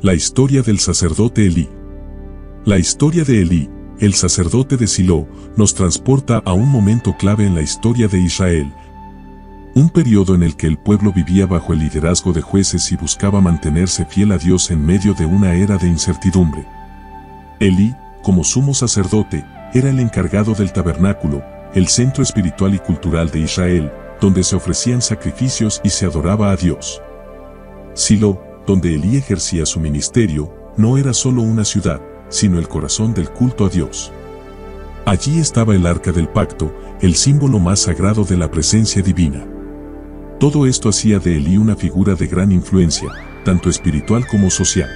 La historia del sacerdote Elí. La historia de Elí, el sacerdote de Silo, nos transporta a un momento clave en la historia de Israel. Un periodo en el que el pueblo vivía bajo el liderazgo de jueces y buscaba mantenerse fiel a Dios en medio de una era de incertidumbre. Elí, como sumo sacerdote, era el encargado del tabernáculo, el centro espiritual y cultural de Israel, donde se ofrecían sacrificios y se adoraba a Dios. Silo, donde Elí ejercía su ministerio, no era solo una ciudad, sino el corazón del culto a Dios. Allí estaba el arca del pacto, el símbolo más sagrado de la presencia divina. Todo esto hacía de Elí una figura de gran influencia, tanto espiritual como social.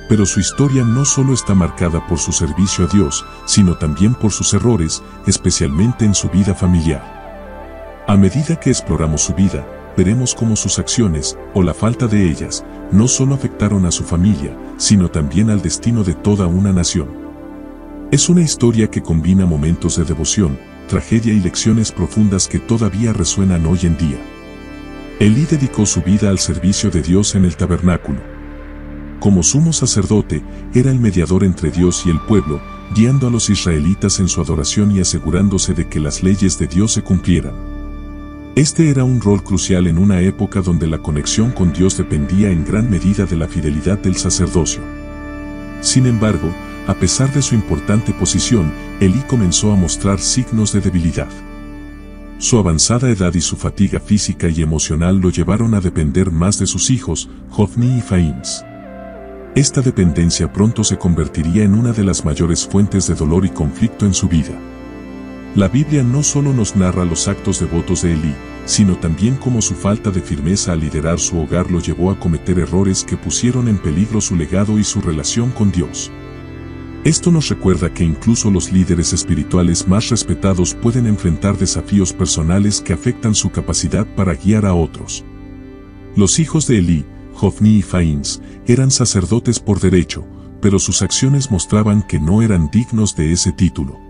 Pero su historia no solo está marcada por su servicio a Dios, sino también por sus errores, especialmente en su vida familiar. A medida que exploramos su vida, veremos cómo sus acciones, o la falta de ellas, no solo afectaron a su familia, sino también al destino de toda una nación. Es una historia que combina momentos de devoción, tragedia y lecciones profundas que todavía resuenan hoy en día. Elí dedicó su vida al servicio de Dios en el tabernáculo. Como sumo sacerdote, era el mediador entre Dios y el pueblo, guiando a los israelitas en su adoración y asegurándose de que las leyes de Dios se cumplieran. Este era un rol crucial en una época donde la conexión con Dios dependía en gran medida de la fidelidad del sacerdocio. Sin embargo, a pesar de su importante posición, Elí comenzó a mostrar signos de debilidad. Su avanzada edad y su fatiga física y emocional lo llevaron a depender más de sus hijos, Hofni y Faíns. Esta dependencia pronto se convertiría en una de las mayores fuentes de dolor y conflicto en su vida. La Biblia no solo nos narra los actos devotos de Elí, sino también cómo su falta de firmeza al liderar su hogar lo llevó a cometer errores que pusieron en peligro su legado y su relación con Dios. Esto nos recuerda que incluso los líderes espirituales más respetados pueden enfrentar desafíos personales que afectan su capacidad para guiar a otros. Los hijos de Elí, Hofni y Faíns, eran sacerdotes por derecho, pero sus acciones mostraban que no eran dignos de ese título.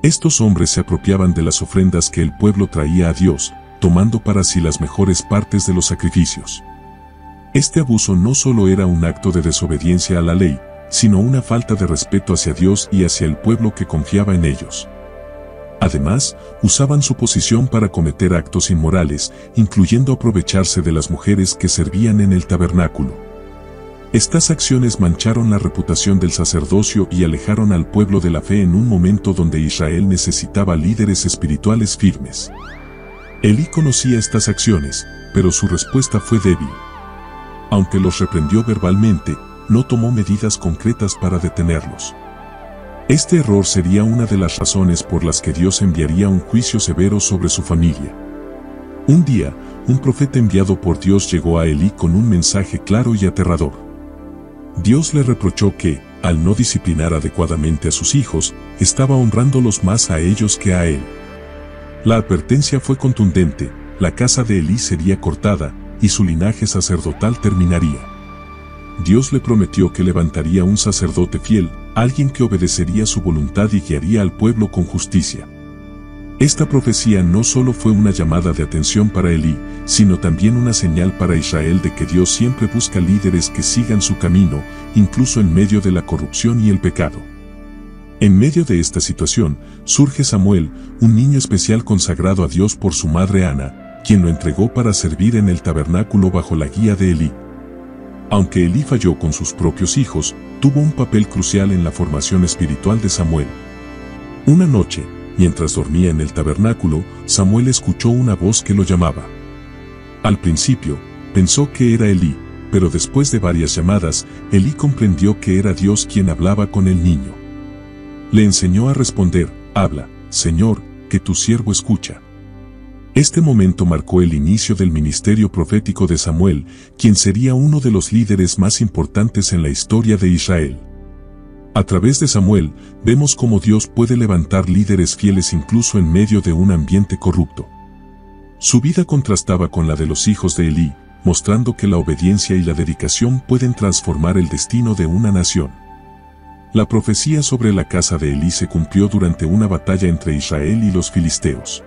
Estos hombres se apropiaban de las ofrendas que el pueblo traía a Dios, tomando para sí las mejores partes de los sacrificios. Este abuso no solo era un acto de desobediencia a la ley, sino una falta de respeto hacia Dios y hacia el pueblo que confiaba en ellos. Además, usaban su posición para cometer actos inmorales, incluyendo aprovecharse de las mujeres que servían en el tabernáculo. Estas acciones mancharon la reputación del sacerdocio y alejaron al pueblo de la fe en un momento donde Israel necesitaba líderes espirituales firmes. Elí conocía estas acciones, pero su respuesta fue débil. Aunque los reprendió verbalmente, no tomó medidas concretas para detenerlos. Este error sería una de las razones por las que Dios enviaría un juicio severo sobre su familia. Un día, un profeta enviado por Dios llegó a Elí con un mensaje claro y aterrador. Dios le reprochó que, al no disciplinar adecuadamente a sus hijos, estaba honrándolos más a ellos que a él. La advertencia fue contundente: la casa de Elí sería cortada, y su linaje sacerdotal terminaría. Dios le prometió que levantaría un sacerdote fiel, alguien que obedecería su voluntad y guiaría al pueblo con justicia. Esta profecía no solo fue una llamada de atención para Elí, sino también una señal para Israel de que Dios siempre busca líderes que sigan su camino, incluso en medio de la corrupción y el pecado. En medio de esta situación, surge Samuel, un niño especial consagrado a Dios por su madre Ana, quien lo entregó para servir en el tabernáculo bajo la guía de Elí. Aunque Elí falló con sus propios hijos, tuvo un papel crucial en la formación espiritual de Samuel. Una noche, mientras dormía en el tabernáculo, Samuel escuchó una voz que lo llamaba. Al principio, pensó que era Elí, pero después de varias llamadas, Elí comprendió que era Dios quien hablaba con el niño. Le enseñó a responder: «Habla, Señor, que tu siervo escucha». Este momento marcó el inicio del ministerio profético de Samuel, quien sería uno de los líderes más importantes en la historia de Israel. A través de Samuel, vemos cómo Dios puede levantar líderes fieles incluso en medio de un ambiente corrupto. Su vida contrastaba con la de los hijos de Elí, mostrando que la obediencia y la dedicación pueden transformar el destino de una nación. La profecía sobre la casa de Elí se cumplió durante una batalla entre Israel y los filisteos.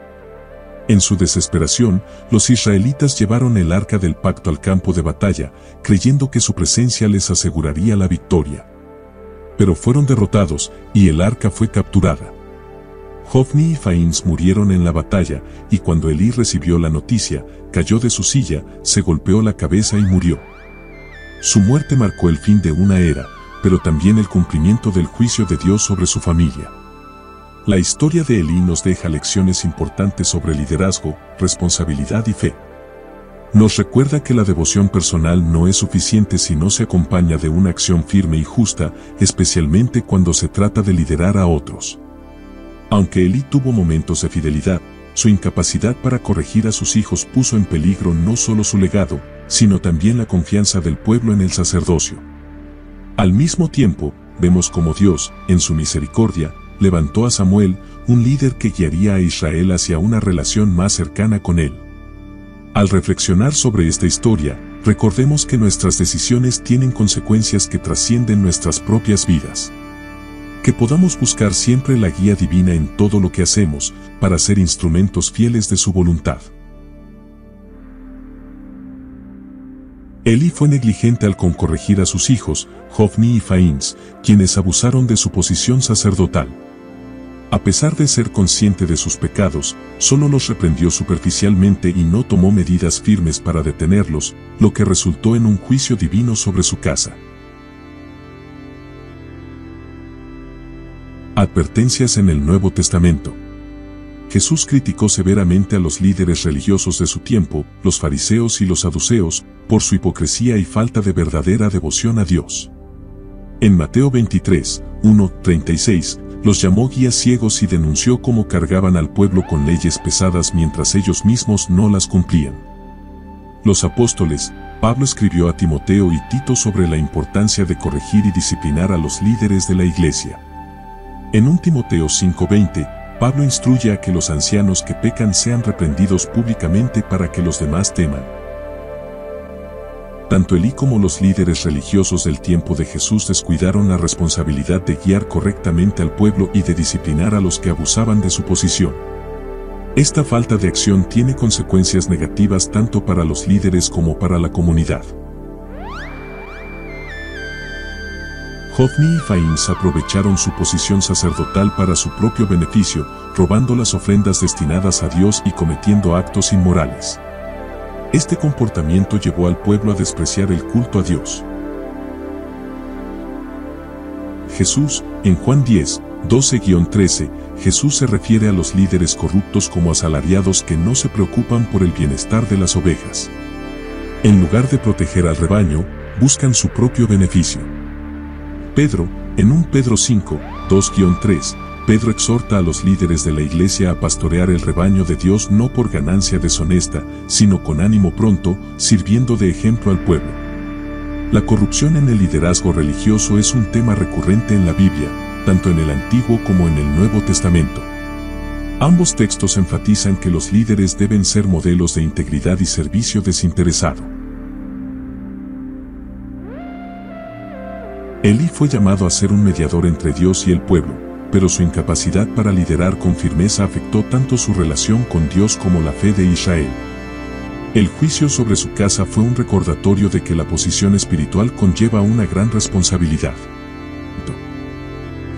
En su desesperación, los israelitas llevaron el arca del pacto al campo de batalla, creyendo que su presencia les aseguraría la victoria. Pero fueron derrotados, y el arca fue capturada. Hofni y Faíns murieron en la batalla, y cuando Elí recibió la noticia, cayó de su silla, se golpeó la cabeza y murió. Su muerte marcó el fin de una era, pero también el cumplimiento del juicio de Dios sobre su familia. La historia de Elí nos deja lecciones importantes sobre liderazgo, responsabilidad y fe. Nos recuerda que la devoción personal no es suficiente si no se acompaña de una acción firme y justa, especialmente cuando se trata de liderar a otros. Aunque Elí tuvo momentos de fidelidad, su incapacidad para corregir a sus hijos puso en peligro no solo su legado, sino también la confianza del pueblo en el sacerdocio. Al mismo tiempo, vemos cómo Dios, en su misericordia, levantó a Samuel, un líder que guiaría a Israel hacia una relación más cercana con él. Al reflexionar sobre esta historia, recordemos que nuestras decisiones tienen consecuencias que trascienden nuestras propias vidas. Que podamos buscar siempre la guía divina en todo lo que hacemos, para ser instrumentos fieles de su voluntad. Elí fue negligente al corregir a sus hijos, Hofni y Faíns, quienes abusaron de su posición sacerdotal. A pesar de ser consciente de sus pecados, solo los reprendió superficialmente y no tomó medidas firmes para detenerlos, lo que resultó en un juicio divino sobre su casa. Advertencias en el Nuevo Testamento. Jesús criticó severamente a los líderes religiosos de su tiempo, los fariseos y los saduceos, por su hipocresía y falta de verdadera devoción a Dios. En Mateo 23, 1-36, los llamó guías ciegos y denunció cómo cargaban al pueblo con leyes pesadas mientras ellos mismos no las cumplían. Los apóstoles, Pablo escribió a Timoteo y Tito sobre la importancia de corregir y disciplinar a los líderes de la iglesia. En 1 Timoteo 5:20, Pablo instruye a que los ancianos que pecan sean reprendidos públicamente para que los demás teman. Tanto Elí como los líderes religiosos del tiempo de Jesús descuidaron la responsabilidad de guiar correctamente al pueblo y de disciplinar a los que abusaban de su posición. Esta falta de acción tiene consecuencias negativas tanto para los líderes como para la comunidad. Hofni y Faíns aprovecharon su posición sacerdotal para su propio beneficio, robando las ofrendas destinadas a Dios y cometiendo actos inmorales. Este comportamiento llevó al pueblo a despreciar el culto a Dios. Jesús, en Juan 10, 12-13, Jesús se refiere a los líderes corruptos como asalariados que no se preocupan por el bienestar de las ovejas. En lugar de proteger al rebaño, buscan su propio beneficio. Pedro, en 1 Pedro 5, 2-3, Pedro exhorta a los líderes de la iglesia a pastorear el rebaño de Dios no por ganancia deshonesta, sino con ánimo pronto, sirviendo de ejemplo al pueblo. La corrupción en el liderazgo religioso es un tema recurrente en la Biblia, tanto en el Antiguo como en el Nuevo Testamento. Ambos textos enfatizan que los líderes deben ser modelos de integridad y servicio desinteresado. Elí fue llamado a ser un mediador entre Dios y el pueblo, pero su incapacidad para liderar con firmeza afectó tanto su relación con Dios como la fe de Israel. El juicio sobre su casa fue un recordatorio de que la posición espiritual conlleva una gran responsabilidad.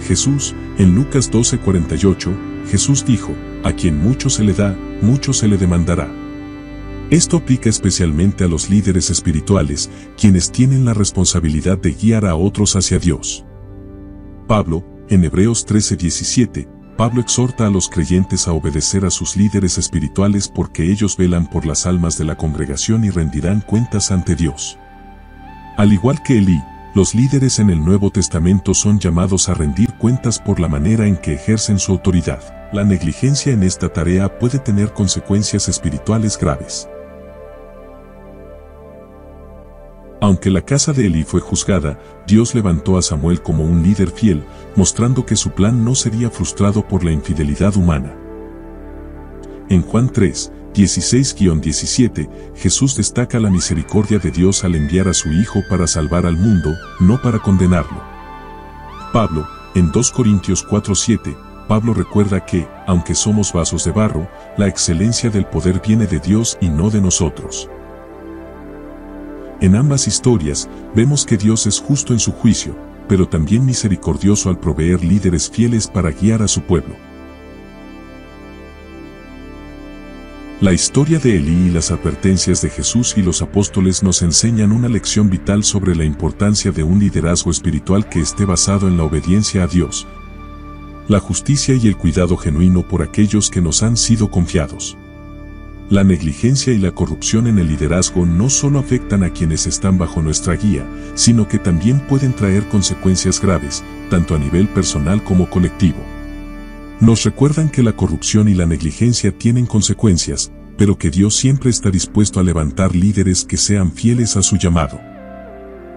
Jesús, en Lucas 12:48, Jesús dijo, a quien mucho se le da, mucho se le demandará. Esto aplica especialmente a los líderes espirituales, quienes tienen la responsabilidad de guiar a otros hacia Dios. Pablo, en Hebreos 13:17, Pablo exhorta a los creyentes a obedecer a sus líderes espirituales porque ellos velan por las almas de la congregación y rendirán cuentas ante Dios. Al igual que Elí, los líderes en el Nuevo Testamento son llamados a rendir cuentas por la manera en que ejercen su autoridad. La negligencia en esta tarea puede tener consecuencias espirituales graves. Aunque la casa de Elí fue juzgada, Dios levantó a Samuel como un líder fiel, mostrando que su plan no sería frustrado por la infidelidad humana. En Juan 3, 16-17, Jesús destaca la misericordia de Dios al enviar a su Hijo para salvar al mundo, no para condenarlo. Pablo, en 2 Corintios 4:7, Pablo recuerda que, aunque somos vasos de barro, la excelencia del poder viene de Dios y no de nosotros. En ambas historias, vemos que Dios es justo en su juicio, pero también misericordioso al proveer líderes fieles para guiar a su pueblo. La historia de Elí y las advertencias de Jesús y los apóstoles nos enseñan una lección vital sobre la importancia de un liderazgo espiritual que esté basado en la obediencia a Dios, la justicia y el cuidado genuino por aquellos que nos han sido confiados. La negligencia y la corrupción en el liderazgo no solo afectan a quienes están bajo nuestra guía, sino que también pueden traer consecuencias graves, tanto a nivel personal como colectivo. Nos recuerdan que la corrupción y la negligencia tienen consecuencias, pero que Dios siempre está dispuesto a levantar líderes que sean fieles a su llamado.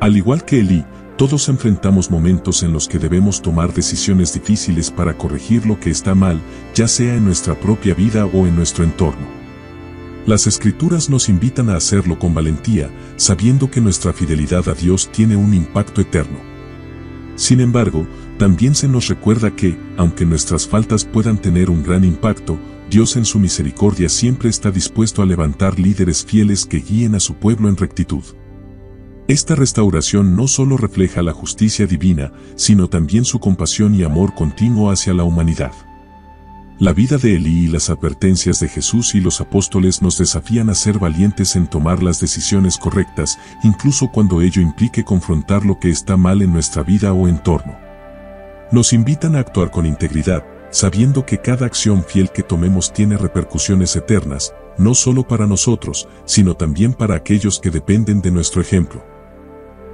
Al igual que Elí, todos enfrentamos momentos en los que debemos tomar decisiones difíciles para corregir lo que está mal, ya sea en nuestra propia vida o en nuestro entorno. Las Escrituras nos invitan a hacerlo con valentía, sabiendo que nuestra fidelidad a Dios tiene un impacto eterno. Sin embargo, también se nos recuerda que, aunque nuestras faltas puedan tener un gran impacto, Dios en su misericordia siempre está dispuesto a levantar líderes fieles que guíen a su pueblo en rectitud. Esta restauración no solo refleja la justicia divina, sino también su compasión y amor continuo hacia la humanidad. La vida de Elí y las advertencias de Jesús y los apóstoles nos desafían a ser valientes en tomar las decisiones correctas, incluso cuando ello implique confrontar lo que está mal en nuestra vida o entorno. Nos invitan a actuar con integridad, sabiendo que cada acción fiel que tomemos tiene repercusiones eternas, no solo para nosotros, sino también para aquellos que dependen de nuestro ejemplo.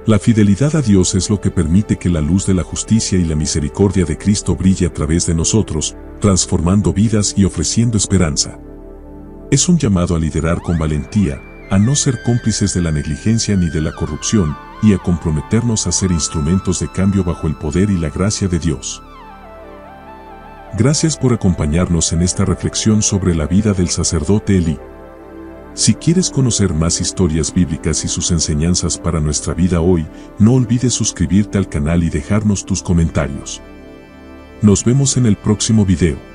La fidelidad a Dios es lo que permite que la luz de la justicia y la misericordia de Cristo brille a través de nosotros, transformando vidas y ofreciendo esperanza. Es un llamado a liderar con valentía, a no ser cómplices de la negligencia ni de la corrupción, y a comprometernos a ser instrumentos de cambio bajo el poder y la gracia de Dios. Gracias por acompañarnos en esta reflexión sobre la vida del sacerdote Elí. Si quieres conocer más historias bíblicas y sus enseñanzas para nuestra vida hoy, no olvides suscribirte al canal y dejarnos tus comentarios. Nos vemos en el próximo video.